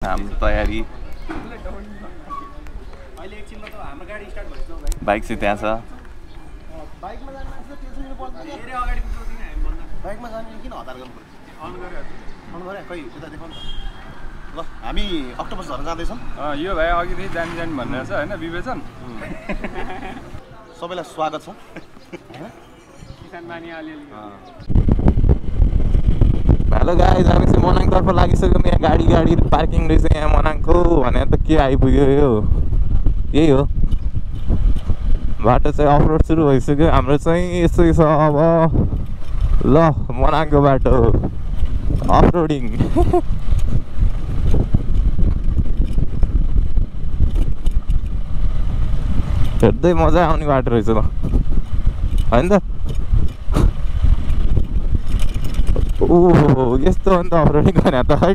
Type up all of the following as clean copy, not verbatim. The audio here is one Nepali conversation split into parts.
हाम्रो तयारी बाइक चाहिँ त्यहाँ छ ल हामी अक्टोपस झर्न जाँदैछौँ यो भाइ अघिदेखि जानी भनेर छ होइन विवेचन सबैलाई स्वागत छ हेलो गाइज हामी चाहिँ मनाङतर्फ लागिसक्यौँ यहाँ गाडी पार्किङ रहेछ यहाँ मनाङको भनेर त के आइपुग्यो यो यही हो बाटो चाहिँ अफ रोड सुरु भइसक्यो हाम्रो चाहिँ यस्तै छ अब ल मनाङको बाटो अफ रोडिङ हेर्दै मजा आउने बाटो रहेछ ल होइन त ओहो यस्तो अन्त अफरोडिङ भने त है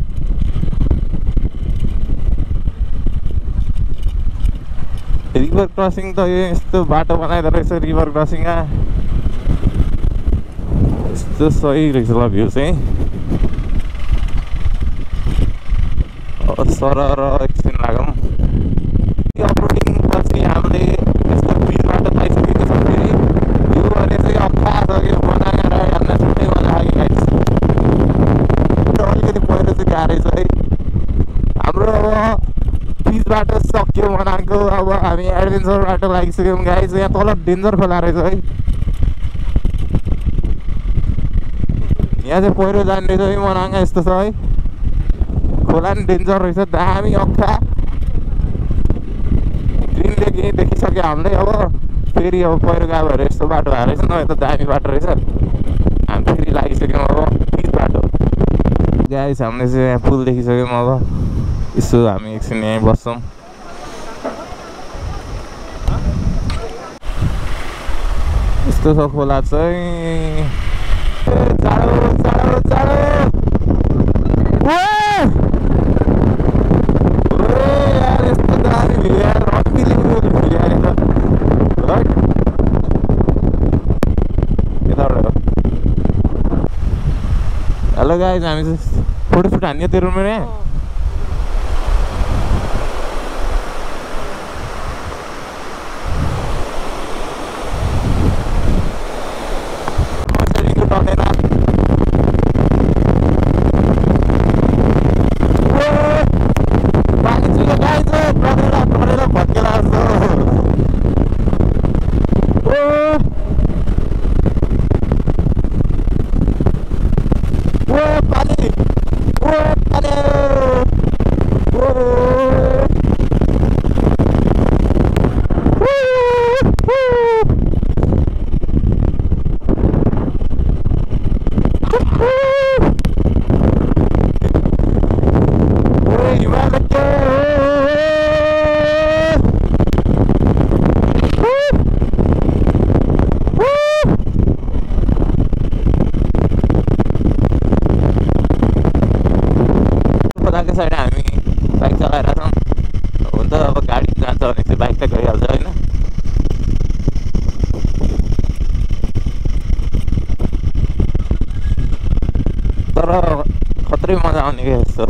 रिभर क्रसिङ त यस्तो बाटो बनाइदो रहेछ रिभर क्रसिङमा यस्तो सही रहेछ ल भ्यू चाहिँ सर र एकछिन लागौँ अफरोडिङ पछि हामीले यस्तो ब्रिज बाटो पाइसकेको छ फेरि यो भने चाहिँ अप्ठा छ कि बनाएर हेर्न छुट्टै मजा लाग्यो गाइस अलिकति पहिरो चाहिँ गाह्रै छ है हाम्रो अब ब्रिज बाटो सक्यो मनाङको अब हामी एडभेन्चर बाटो लागिसक्यौँ गाइस यहाँ तल डेन्जर खोला रहेछ है यहाँ चाहिँ पहिरो जाने रहेछ है मनाङ यस्तो छ है खोला नि डेन्जर रहेछ दामी अख्खा ग्रिनले केही देखिसक्यो हामीले अब फेरि अब पहिरो गयो भएर यस्तो बाटो भएर रहेछ न त दामी बाटो रहेछ हामी फेरि लागिसक्यौँ अब ब्रिज बाटो गाइस हामीले चाहिँ यहाँ पुल देखिसक्यौँ अब यसो हामी एकछिन यहीँ बस्छौँ यस्तो छ खोला चाहिँ चाँडो चाँडो चाँडो यार यस्तो दामी भ्यू यार अनबिलिभेबल भ्यू यार हेलो गाइस हामी चाहिँ फोटोसुट हान्यो त्यो रुममा यहाँ साइड हामी बाइक चलाइरहेको छौँ हुन त अब गाडी जान्छ भने चाहिँ बाइक त गइहाल्छ होइन तर खत्रै मजा आउने क्या यस्तो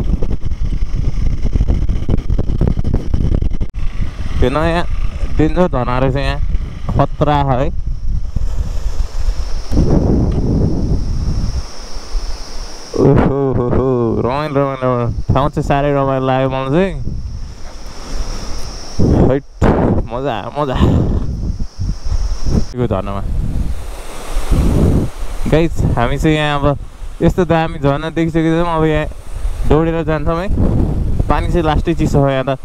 त्यो नयाँ डेन्जर झर्ना रहेछ यहाँ खतरा है ओहो रमाइलो ठाउँ चाहिँ साह्रै रमाइलो लाग्यो मलाई चाहिँ हैट मजा मजा यो झर्नामा गाइस हामी चाहिँ यहाँ अब यस्तो दामी झर्ना देखिसकेको छौँ अब यहाँ दौडेर जान्छौँ है पानी चाहिँ लास्टै चिसो हो यहाँ त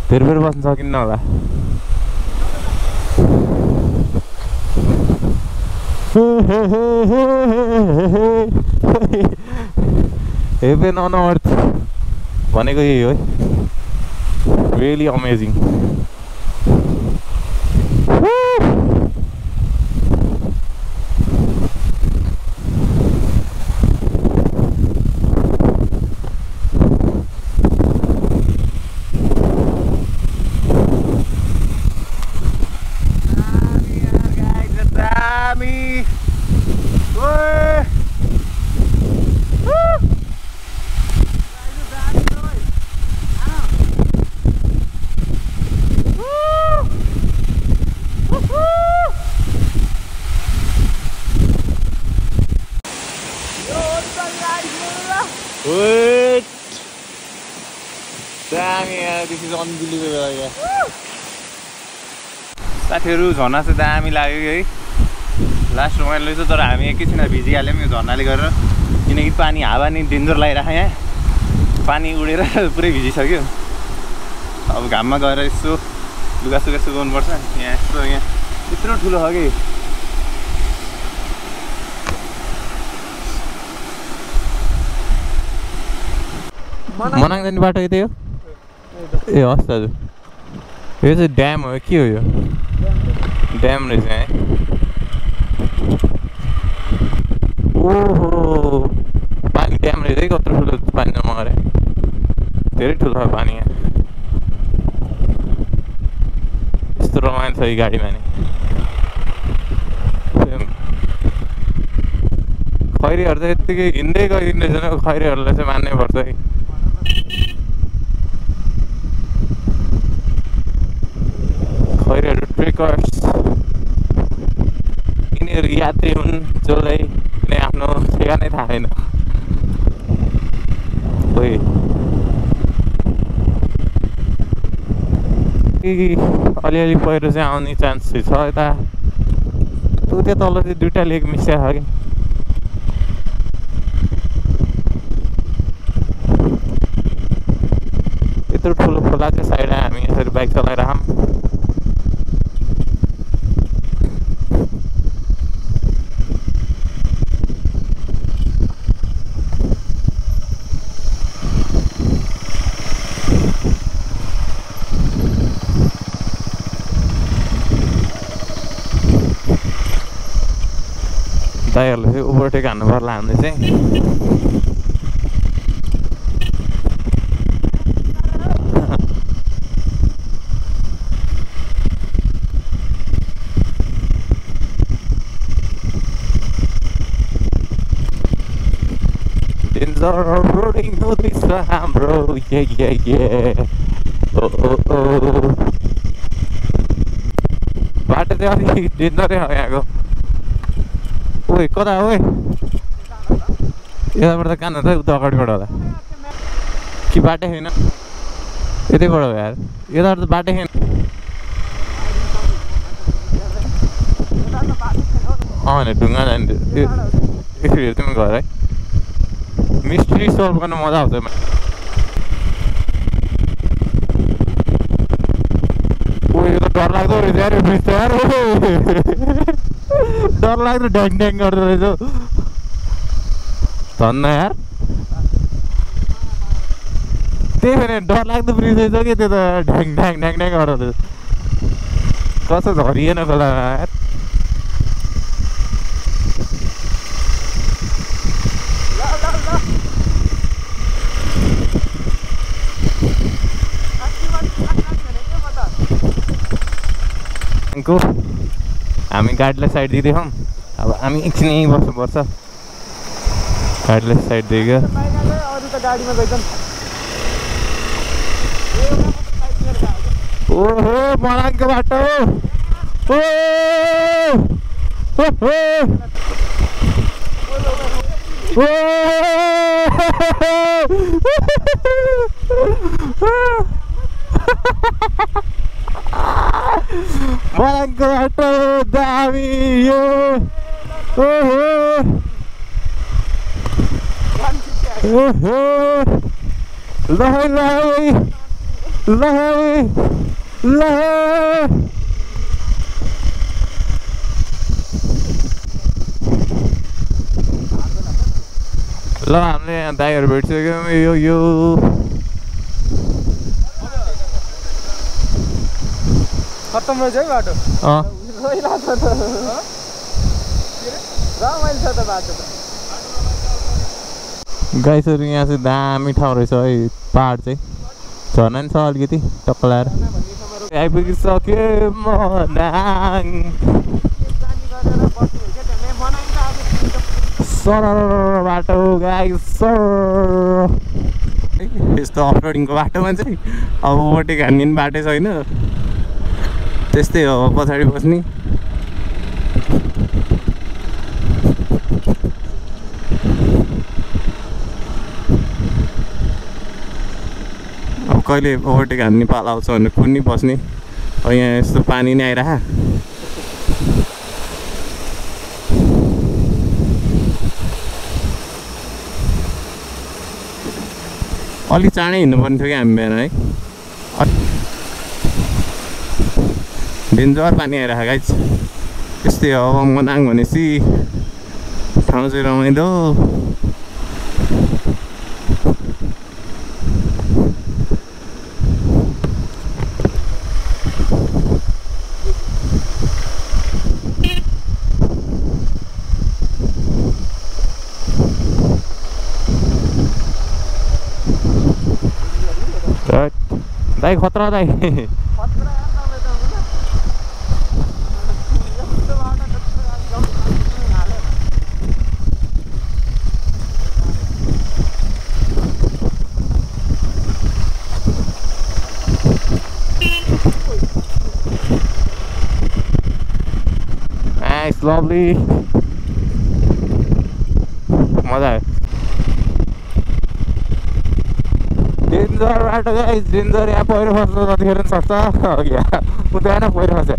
धेरै बेर बस्न सकिन्न होला हेभन अन अर्थ भनेको यही हो है रियली अमेजिङ दामी यार, दिस इज अनबिलिभेबल यार। साथीहरू झर्ना चाहिँ दामी लाग्यो है, लास्ट रमाइलो रहेछ। तर हामी एकैछिन भिजिहाल्यौँ यो झर्नाले गरेर, किनकि पानी हावा नि डेन्जर लागिरहेको यहाँ, पानी उडेर पुरै भिजिसक्यो। अब घाममा गएर यसो लुगासुगा सुकाउनुपर्छ। यहाँ यस्तो यहाँ यत्रो ठुलो छ कि मनाङ जाने बाटो यतै हो। ए हस् दाजु, यो चाहिँ ड्याम हो, के हो यो? ड्याम रहेछ है। ओहो, पानी ड्याम रहेछ है, कत्रो ठुलो पानी जम्मा गरे, धेरै ठुलो छ पानी यहाँ। यस्तो रमाइलो छ यो गाडीमा नि। खैरीहरू चाहिँ यत्तिकै हिँड्दै गइदिँदैछ नि, खैरीहरूलाई चाहिँ मान्नै पर्छ है। खैरीहरू ट्रेकर्स, यिनीहरू यात्री हुन् जसलाई कुनै आफ्नो ठेगानै थाहा छैन। खोइ अलिअलि पहिरो चाहिँ आउने चान्स छ यता। त्यो तल चाहिँ दुइटा लेक मिसिया छ कि। यत्रो ठुलो खोला चाहिँ साइडमा हामी यसरी बाइक चलाइरहौँ। दाइहरूले चाहिँ ओभरटेक हान्नु पर्ला हामीले चाहिँ। Danger roading हुँदैछ हाम्रो, बाटो चाहिँ अलिक डेन्जरै हो यहाँको। ओइ कता ओइ, यताबाट त कान हुन्छ, उता अगाडिबाट होला कि बाटै छैन? यतैबाट हो यार, यताबाट त बाटै छैन। होइन ढुङ्गा जान्छ एकचोटि हेर्थ्यौँ घर है। मिस्ट्री सल्भ गर्न मजा आउँछ। ओ यो त डरलाग्दो रहेछ यार, यो ब्रिज त यार, डरलाग्दो ढ्याङ ढ्याङ गर्दो रहेछ धन्न यार। त्यही भएर डरलाग्दो ब्रिज रहेछ कि त्यो त, ढ्याङ ढ्याङ ढ्याङ ढ्याङ गर्दो रहेछ। कसो झरिएन खोलामा यार। हामी गाडीलाई साइड दिँदैछौँ। अब हामी एकछिन यहीँ बस्नुपर्छ, गाडीलाई साइड दिएको। ओहो मनाङको बाटो, मनाङको बाटो दामी यो। ल हामीले यहाँ दाइहरू भेटिसक्यौँ। यो खत्तम रहेछ है बाटो। गाइसहरू यहाँ चाहिँ दामी ठाउँ रहेछ है, पहाड चाहिँ झर्ना नि छ अलिकति टक्क लाएर। आइपुगिसक्यो मनाङ, सर बाटो गाइस। यस्तो अफरोडिङको बाटोमा चाहिँ अब ओभरटेक हान्ने पनि बाटै छैन, त्यस्तै हो पछाडि बस्ने। अब कहिले ओभरटेक हान्ने पाला आउँछ भनेर कुद्नी बस्ने। अब यहाँ यस्तो पानी नै आइरह। अलि चाँडै हिँड्नुपर्ने थियो कि हामी बिहान है। डेन्जर पानी आइरह गाइस। यस्तै हो मनाङ भनेपछि ठाउँ चाहिँ रमाइलो। दाइ खतरा दाइ। Nice, lovely. मजा आयो। डेन्जर बाटो गाइस, डेन्जर। यहाँ पहिरो फस्नु जतिखेर पनि सक्छ। उता पहिरो फस्यो।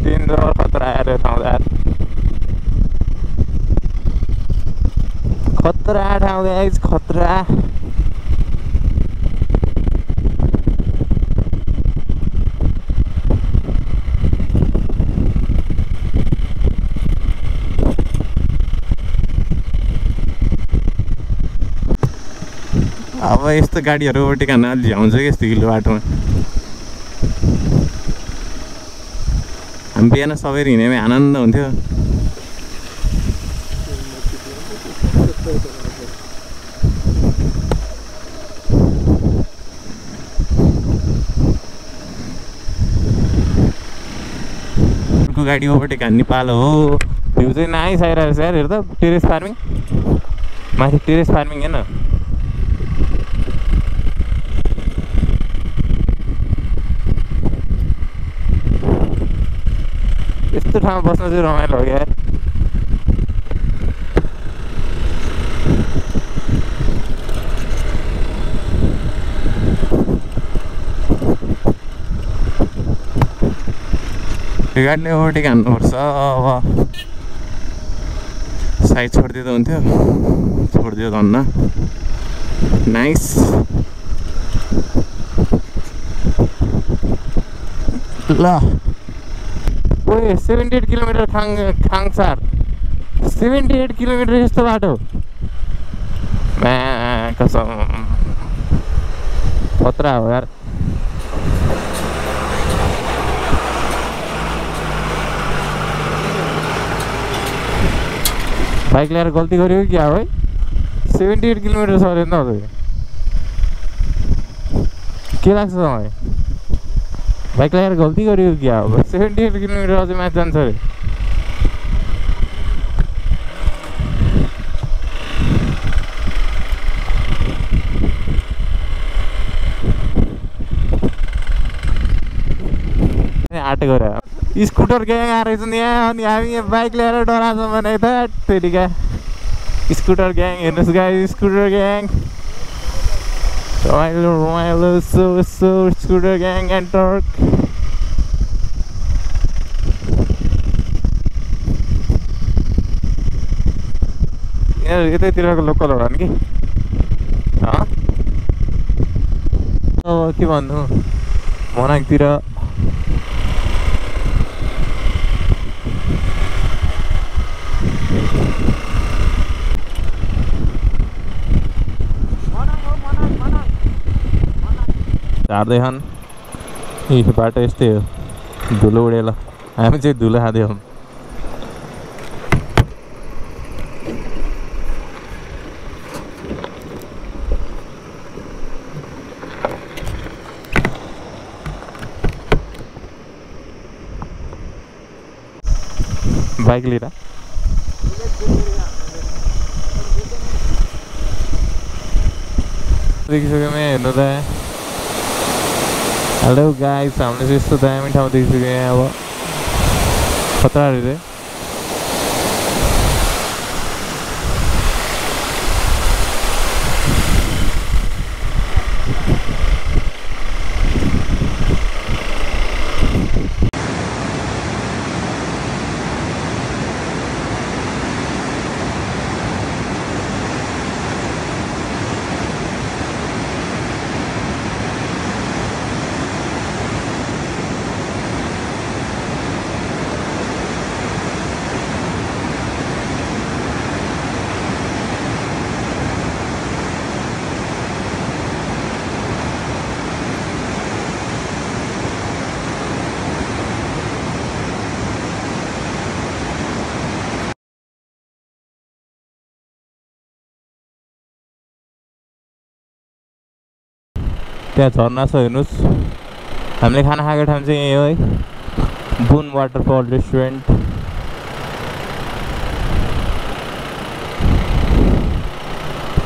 डेन्जर खतरा आएर ठाउँ यार। खतरा ठाउँ गाइस, खतरा। अब यस्तो गाडीहरू ओभरटेक हान्न अलि झ्याउँछ कि यस्तो हिलो बाटोमा। हामी बिहान सबैले हिँड्यौँ आनन्द हुन्थ्यो। अर्को गाडी ओभरटेक हान्ने पालो हो। भ्यू चाहिँ नाइस आइरहेको छ यार। हेर त टेरेस फार्मिङ, माथि टेरेस फार्मिङ हेर्न। यस्तो ठाउँमा बस्न चाहिँ रमाइलो हो यार। यो गाडीले ओभरटेक हान्नुपर्छ। अब साइड छोडिदिँदा हुन्थ्यो, छोडिदियो धन्न। नाइस। ल 78 किलोमिटर खाङसार। 78 किलोमिटर यस्तो बाटो कसम खतरा हो यार। बाइक ल्याएर गल्ती गर्यो क्या हो है। 78 किलोमिटर सर न के लाग्छ तपाईँ? बाइक ल्याएर गल्ती गर्यो क्या हो? 78 किलोमिटर अझै माथि जान्छ अरे। आँट गऱ्यो। स्कुटर ग्याङ आएर नि यहाँ, अनि हामी यहाँ बाइक ल्याएर डराएको भने त तेरिका स्कुटर ग्याङ। हेर्नुहोस् गाइस, स्कुटर ग्याङ रमाइलो रमाइलो। So scooter gang and Turk. यतैतिरको लोकल होला नि कि। अब के भन्नु, मनाङतिर झार्दैछन्। यी बाटो यस्तै हो, धुलो उडेर। हामी चाहिँ धुलो खाँदैछौँ। बाइक लिएर देखिसक्यो मैं हेर्नु त। हेलो गाइस, हामीले चाहिँ यस्तो दामी ठाउँ देखिसक्यो यहाँ। अब खतरा रे। त्यहाँ झर्ना छ हेर्नुहोस्। हामीले खाना खाएको ठाउँ चाहिँ यही हो है, बुन वाटरफल रेस्टुरेन्ट।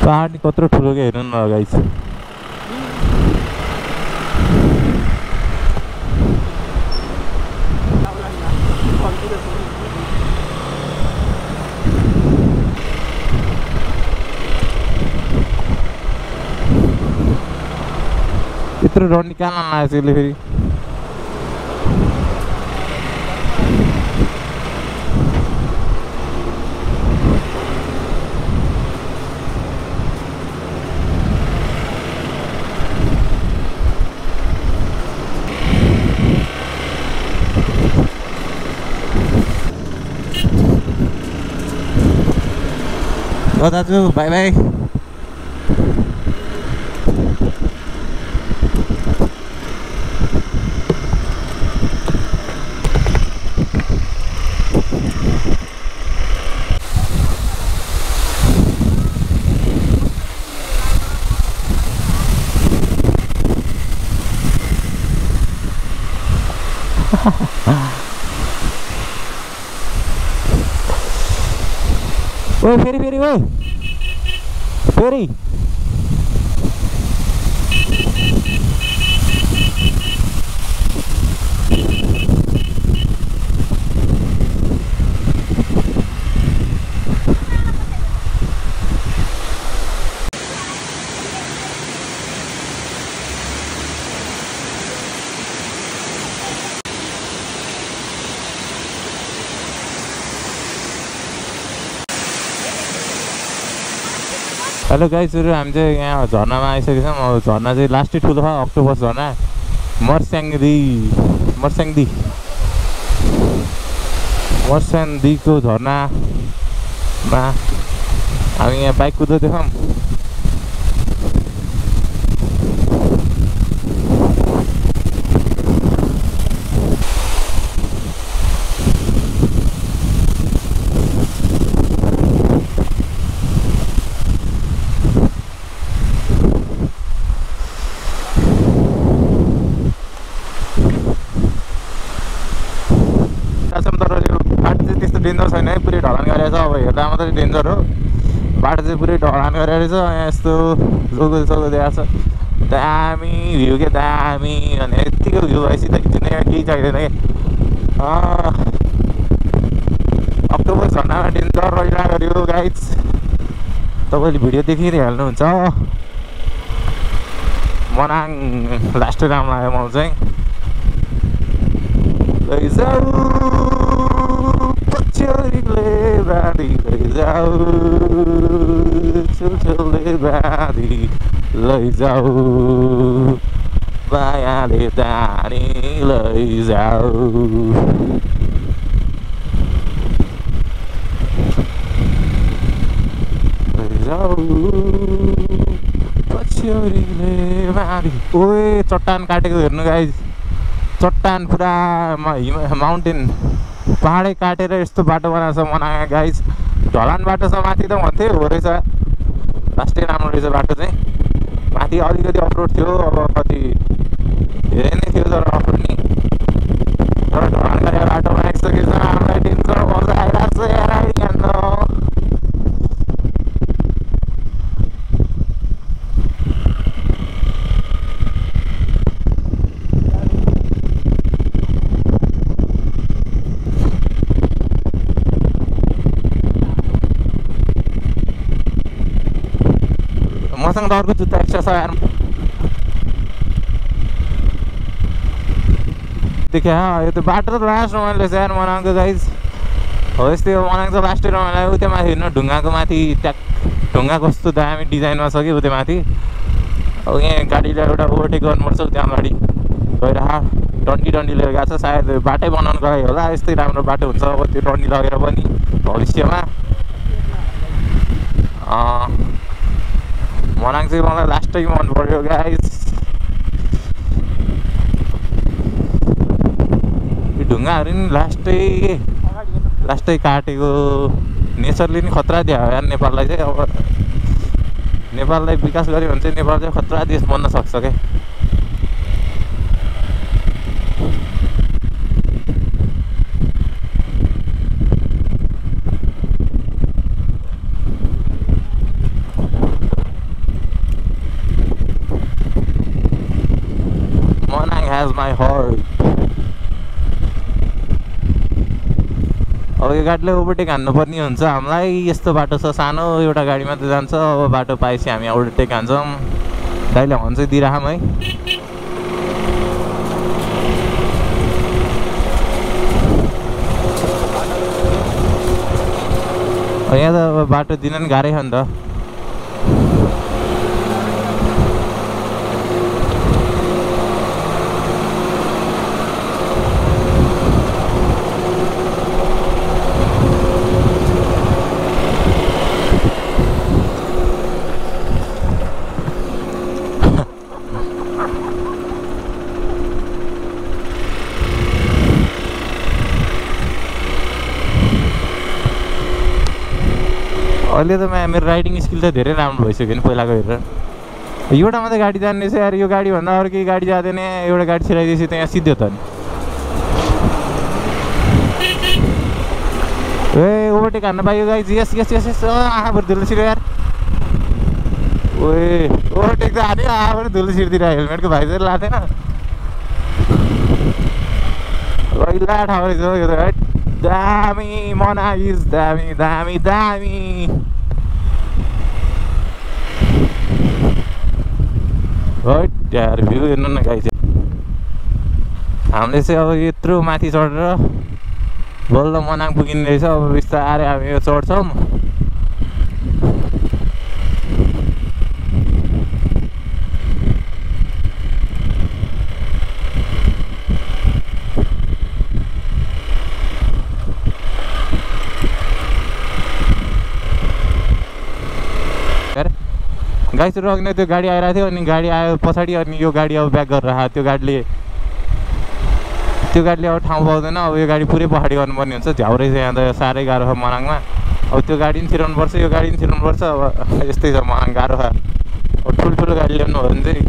पहाड कत्रो ठुलो क्या, हेर्नु न गाइस। यत्रो रड निकाल्न लाग्यो त्यसले फेरि। ल दाजु बाई बाई। ओए फेरि फेरि ओए फेरि हेलो गाइजहरू, हामी चाहिँ यहाँ झर्नामा आइसकेको छौँ। अब झर्ना चाहिँ लास्टै ठुलो छ, अक्टोपस झर्ना, मर्स्याङदीको झर्नामा हामी यहाँ बाइक कुदाउँदैछौँ। डेन्जर छैन है, पुरै ढलान गरेको छ। अब हेर्दा मात्रै डेन्जर हो, बाटो चाहिँ पुरै ढलान गरेको रहेछ। यहाँ यस्तो जोगो जोगो देखाएको छ, दामी भ्यू क्या दामी। भने यत्तिको भ्यू भएपछि त खिच्ने केही चाहिँदैन कि। अक्टोबर झर्नामा डेन्जर रहिरहेको यो गाइज, तपाईँले भिडियो देखि नै हाल्नुहुन्छ। मनाङ लास्टै राम्रो लाग्यो मलाई चाहिँ। लैजाऊ पछ्यौरीले बारी लैजाऊ, छेउछेउले बारी लैजाऊ, मायाले तानी लैजाऊ। लैजाऊ पछ्यौरीले बारी। ओए चट्टान काटेको हेर्नु गाइज, चट्टान पुरा माउन्टेन पहाडै काटेर यस्तो बाटो बनाएको छ मनाङ गाइज। ढलान बाटो छ माथि त भन्थे, हो रहेछ लास्टै राम्रो रहेछ बाटो चाहिँ। माथि अलिकति अफरोड थियो, अब कति धेरै नै थियो तर अफरोड नि, तर ढलान गरेर बाटो बनाइसकेको छ। हामीलाई डेन्जर मजा आइरहेको छ यार। मसँग त अर्को जुत्ता एक्स्ट्रा छ यार। देखिया यो त बाटो त लास्ट रमाइलो छ यार मनाङको गाइज। हो यस्तै हो, मनाङ त लास्टै रमाइलो। उता माथि हेर्नु, ढुङ्गाको माथि ट्याक, ढुङ्गा कस्तो दामी डिजाइनमा छ कि उता माथि। अब यहाँ गाडीलाई एउटा ओभरटेक गर्नुपर्छ, त्यहाँ गाडी गइरह डन्डी डन्डी लिएर गएको छ। सायद बाटै बनाउनुको लागि होला, यस्तै राम्रो बाटो हुन्छ अब त्यो डन्डी लगेर पनि भविष्यमा। मनाङ चाहिँ मलाई लास्टै मन पर्यो गाइज। यो ढुङ्गाहरू नि लास्टै काटेको। नेचरले नि खतरा दियो यार नेपाललाई चाहिँ। अब नेपाललाई विकास गर्यो भने चाहिँ नेपाल चाहिँ खतरा देश बन्न सक्छ क्या। as my heart. अब यो गाडीले ओभरटेक हान्नुपर्ने हुन्छ हामीलाई। यस्तो बाटो छ सानो, एउटा गाडी मात्रै जान्छ। अब बाटो पाएपछि हामी ओभरटेक हान्छौँ। दाइले हर्न चाहिँ दिइराखौँ है। यहाँ त अब बाटो दिन नि गाह्रै छ नि त। अहिले त मेरो राइडिङ स्किल त धेरै राम्रो भइसक्यो नि पहिलाको हेरेर। एउटा मात्रै गाडी जान्ने चाहिँ यार, यो गाडीभन्दा अरू केही गाडी जाँदैन। एउटा गाडी छिराइदिएपछि त यहाँ सिद्धो त नि। ए ओभरटेक हान्न पाइयो गाइज। यस यस यस यस आँखाबाट धुलो छिर्यो यार। ओए ओभरटेक त हान्यो, आँखाबाट धुलो छिर्दिएर हेलमेटको भाइजर लाँदैन। पहिला ठाउँ रहेछ यो त। दामी मनाइज, दामी दामी दामी। यार भ्यू हेर्नु न गाइज। हामीले चाहिँ अब यत्रो माथि चढेर बल्ल मनाङ पुगिने रहेछ। अब बिस्तारै हामी यो चढ्छौँ। गाइसहरू अघि नै त्यो गाडी आइरहेको थियो, अनि गाडी आयो पछाडि, अनि यो गाडी अब ब्याक गरेर आयो। त्यो गाडीले अब ठाउँ पाउँदैन। अब यो गाडी पुरै पछाडि गर्नुपर्ने हुन्छ। झ्याउरै छ यहाँ त, साह्रै गाह्रो छ मनाङमा। अब त्यो गाडी पनि छिराउनुपर्छ, यो गाडी पनि छिराउनुपर्छ। अब यस्तै छ मनाङ, गाह्रो छ। अब ठुल्ठुलो गाडी ल्याउनु हो भने चाहिँ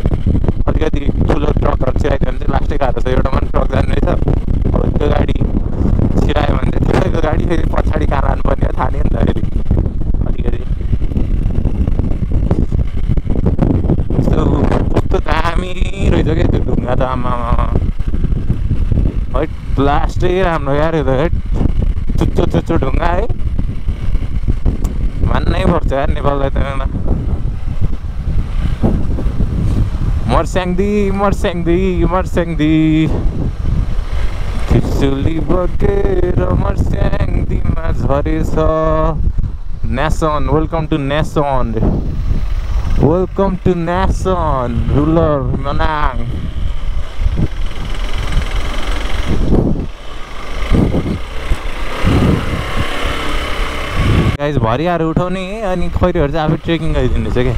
अलिकति ठुलो ट्रकहरू छिराइदियो भने चाहिँ लास्टै गाह्रो छ। एउटा मात्रै ट्रक जाने रहेछ। अब त्यो गाडी छिरायो भने चाहिँ ठुलो गाडी फेरि पछाडि कहाँ लानुपर्ने थाहा नि त फेरि अलिकति। कस्तो दामी रहेछ क्या त्यो ढुङ्गा त, आमामा है ब्लास्टै राम्रो यार यो त। है चुच्चो चुच्चो ढुङ्गा है, मान्नै पर्छ यार नेपाललाई त। मर्स्याङदी मर्स्याङदी मर्स्याङदी खिचुली बगेर मर्स्याङदीमा झरेछ। Nation, welcome to nation, welcome to nation rural Manang. Guys भरियाहरू उठाउने अनि खैरीहरू चाहिँ आफै ट्रेकिङ गरिदिनु रहेछ क्या।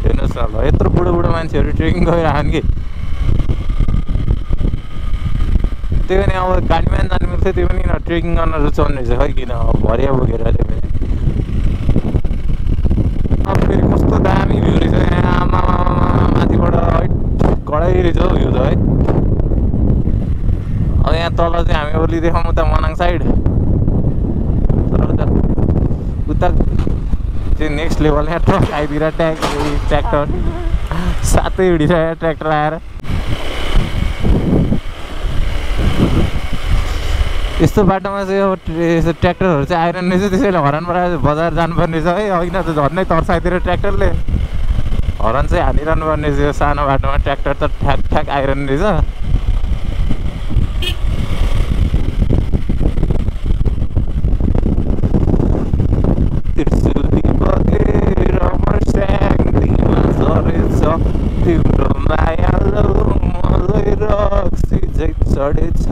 हेर्नुहोस् न ल, यत्रो बुढो बुढो मान्छेहरू ट्रेकिङ गरिरहन् कि। त्यो पनि अब गाडीमा जानु मिल्छ, त्यो पनि ट्रेकिङ गर्न रुचाउने रहेछ खै किन। अब भरिया बोकेर त्यो पनि अब फेरि कस्तो दामी भ्यू रहेछ यहाँ। आमामा माथिबाट है कडै रहेछ हौ भ्यू त है। अब यहाँ तल चाहिँ हामी ओर्ली देखाउँ उता मनाङ साइड। तर उता चाहिँ नेक्स्ट लेभल। यहाँ ट्रक आइदिएर ट्र्याक्टर सातै उडिरहेको ट्र्याक्टर आएर। यस्तो बाटोमा चाहिँ अब यस्तो ट्र्याक्टरहरू चाहिँ आइरहने रहेछ। त्यसैले हरनबाट बजार जानुपर्ने रहेछ है। होइन त झन्नै तर्साइदिएर ट्र्याक्टरले हरन चाहिँ हानिरहनु पर्ने रहेछ। यो सानो बाटोमा ट्र्याक्टर त ठ्याक ठ्याक आइरहने रहेछ। तिम्रो मायालो मलाई रक्सी झै चढेछ।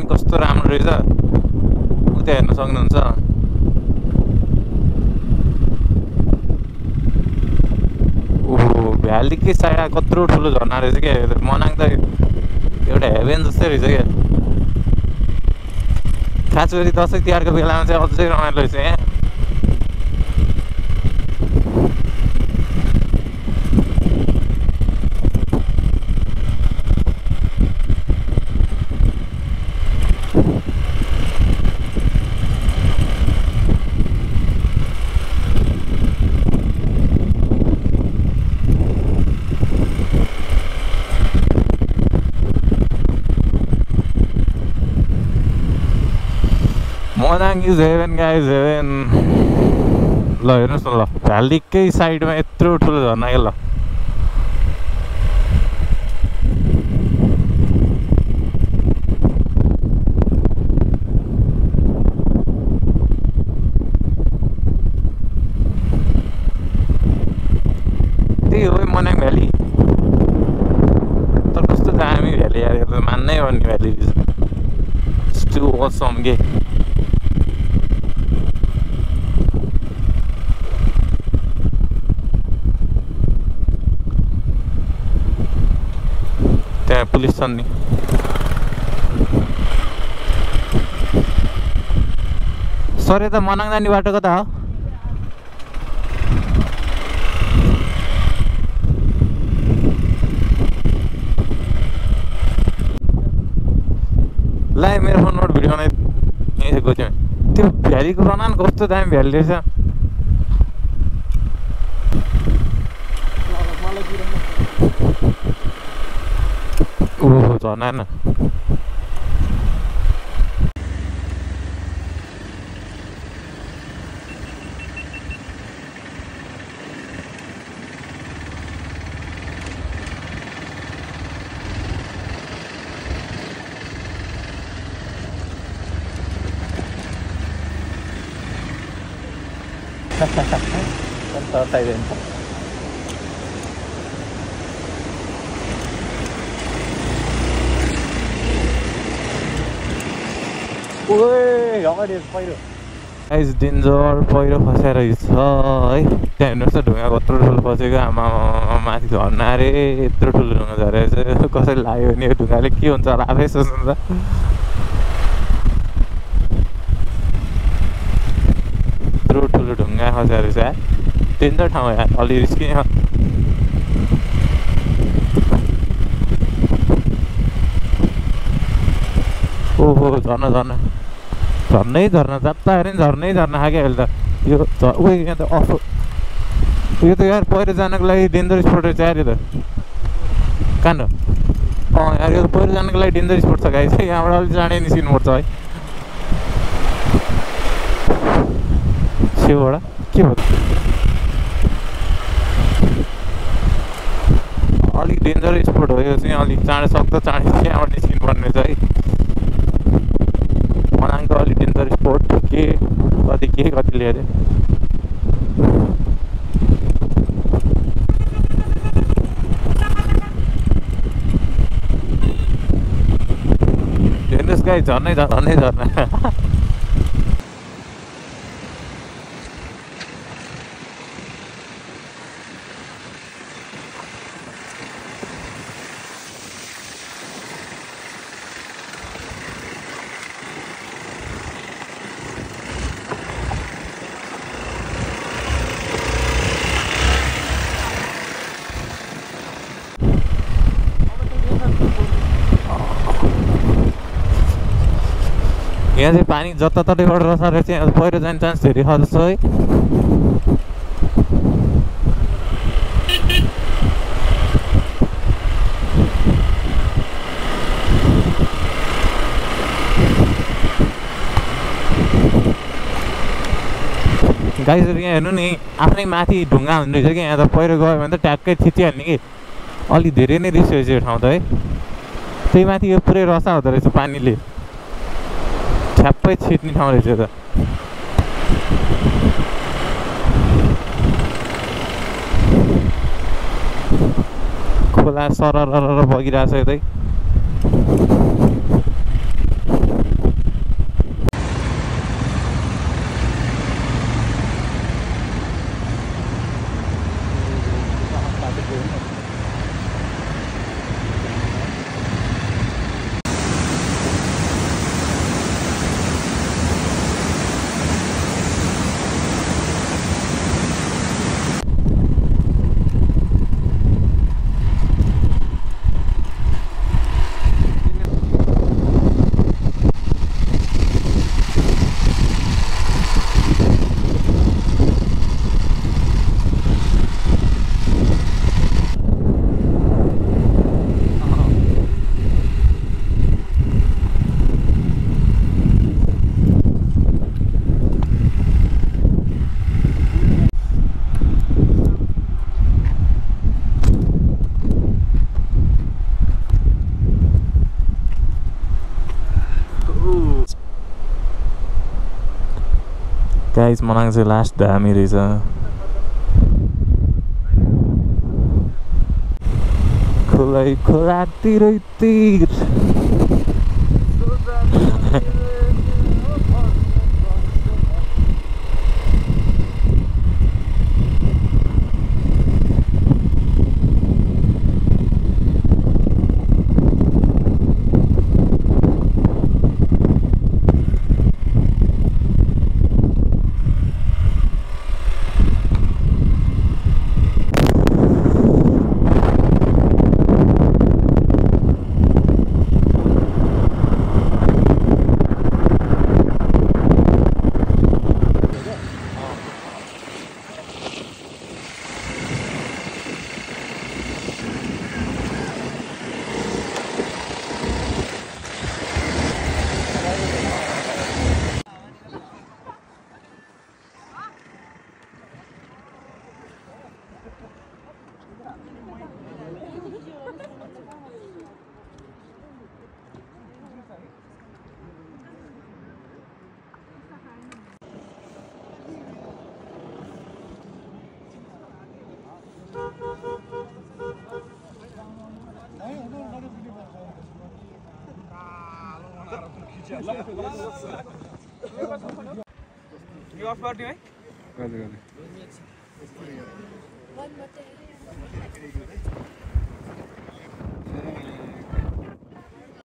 कस्तो राम्रो रहेछ, उता हेर्न सक्नुहुन्छ। ओहो भ्यालीकै साइड कत्रो ठुलो झर्ना रहेछ क्या। मनाङ त एउटा हेभेन जस्तै रहेछ क्या। खास गरी दसैँ तिहारको बेलामा चाहिँ अझै रमाइलो रहेछ यहाँ। Manang is haven guys haven ल हेर्नुहोस् न ल भ्यालीकै साइडमा यत्रो ठुलो झर्ना क्या ल त्यही हो मनाङ भ्याली तर कस्तो दामी भ्याली यार यो त मान्नै पर्ने भ्याली टु असम के त्यहाँ पुलिस छन् नि सर यता मनाङ जाने बाटो कता हो ल मेरो फोनबाट भिडियो बनाइ यहीँ गयो त्यो भ्यालीको बनान कस्तो दामी भ्याली रहेछ ओहो झर्ना न गाइस डेन्जर पहिरो फसेर रहेछ है त्यहाँ हेर्नुहोस् त ढुङ्गा कत्रो ठुलो फसेको आमा माथि झर्ना अरे यत्रो ठुलो ढुङ्गा झरेको छ कसैले लाग्यो भने यो ढुङ्गाले के हुन्छ होला आफै सोच्नु त यत्रो ठुलो ढुङ्गा फसेर रहेछ यार डेन्जर ठाउँ यार अलि रिस्की ओहो झर्ना झर्ना झर्नै झर्ना जता हेऱ्यो नि झर्नै झर्ना खायो क्या अहिले त यो उयो यहाँ त अफ यो त यार पहिरो जानको लागि डेन्जर स्पोट रहेछ यार यो त कहाँ यार यो त पहिरो जानको लागि डेन्जर स्पोट छ गाई चाहिँ यहाँबाट अलिक चाँडै निस्किनुपर्छ है छेउबाट के भयो अलिक डेन्जर स्पोट हो यो चाहिँ अलिक चाँडै सक्दो चाँडै यहाँबाट निस्किनु पर्ने रहेछ है मनाङको अलिक डेन्जर स्पोट के कति ल्याएर हेर्नुहोस् गाई झर्नै झर्ना यहाँ चाहिँ पानी जताततैबाट रसाएर चाहिँ पहिरो जाने चान्स धेरै छ है गाइजहरू यहाँ हेर्नु नि आफ्नै माथि ढुङ्गा हुने रहेछ कि यहाँ त पहिरो गयो भने त ट्याक्कै थिचिहाल्ने कि अलि धेरै नै रिस्क रहेछ यो ठाउँ त है त्यही माथि यो पुरै रसा हुँदो रहेछ पानीले ठ्याप्पै छिट्ने ठाउँ रहेछ त खोला सरर बगिरहेछ यतै गाइस मनाङ चाहिँ लास्ट दामी रहेछ खोलै खोला तिरै तिर यो अफ गरिदिउँ है